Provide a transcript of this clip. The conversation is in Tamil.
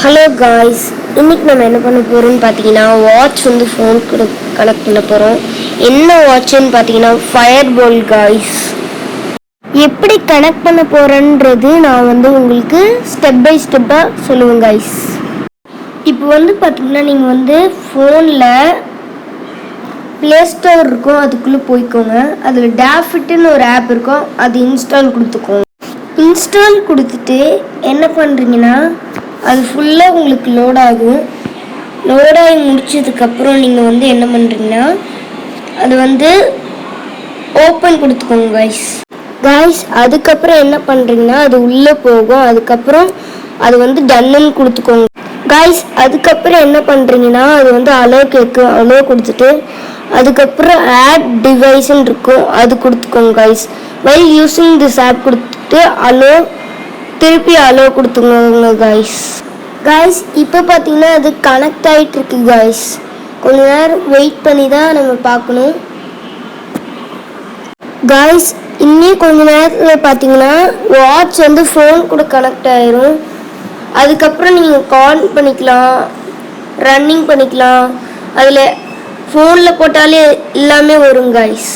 ஹலோ காய்ஸ், இன்னைக்கு நம்ம என்ன பண்ண போகிறோம்னு பார்த்தீங்கன்னா வாட்ச் வந்து ஃபோன் கூட கனெக்ட் பண்ண போகிறோம். என்ன வாட்சுன்னு பார்த்தீங்கன்னா ஃபயர் போல் காய்ஸ். எப்படி கனெக்ட் பண்ண போகிறேன்றது நான் வந்து உங்களுக்கு ஸ்டெப் பை ஸ்டெப்பாக சொல்லுவேன் காய்ஸ். இப்போ வந்து பார்த்தீங்கன்னா நீங்கள் வந்து ஃபோனில் ப்ளே ஸ்டோர் இருக்கும், அதுக்குள்ளே போய்க்கோங்க. அதில் டேஃபிட்னு ஒரு ஆப் இருக்கும், அது இன்ஸ்டால் கொடுத்துக்கோங்க. இன்ஸ்டால் கொடுத்துட்டு என்ன பண்ணுறீங்கன்னா அது ஃபுல்லாக உங்களுக்கு லோட் ஆகும். லோடாகி முடிச்சதுக்கப்புறம் நீங்கள் வந்து என்ன பண்ணுறீங்கன்னா அது வந்து ஓப்பன் கொடுத்துக்கோங்க காய்ஸ். அதுக்கப்புறம் என்ன பண்ணுறீங்கன்னா அது உள்ளே போகும். அதுக்கப்புறம் அது வந்து டன்னுன்னு கொடுத்துக்கோங்க காய்ஸ். அதுக்கப்புறம் என்ன பண்ணுறீங்கன்னா அது வந்து அலோ கேட்கும். அலோ கொடுத்துட்டு அதுக்கப்புறம் ஆட் டிவைஸ்ன்னு இருக்கும், அது கொடுத்துக்கோங்க guys. While using this app கொடுத்துட்டு அலோ திருப்பி அலோ கொடுத்துக்கோங்க காய்ஸ். இப்போ பார்த்தீங்கன்னா அது கனெக்ட் ஆகிட்டு இருக்கு காய்ஸ். கொஞ்ச நேரம் வெயிட் பண்ணி தான் நம்ம பார்க்கணும் காய்ஸ். இன்னும் கொஞ்ச நேரத்தில் பார்த்தீங்கன்னா வாட்ச் வந்து ஃபோன் கூட கனெக்ட் ஆயிரும். அதுக்கப்புறம் நீங்கள் கால் பண்ணிக்கலாம், ரன்னிங் பண்ணிக்கலாம். அதில் ஃபோனில் போட்டாலே எல்லாமே வரும் காய்ஸ்.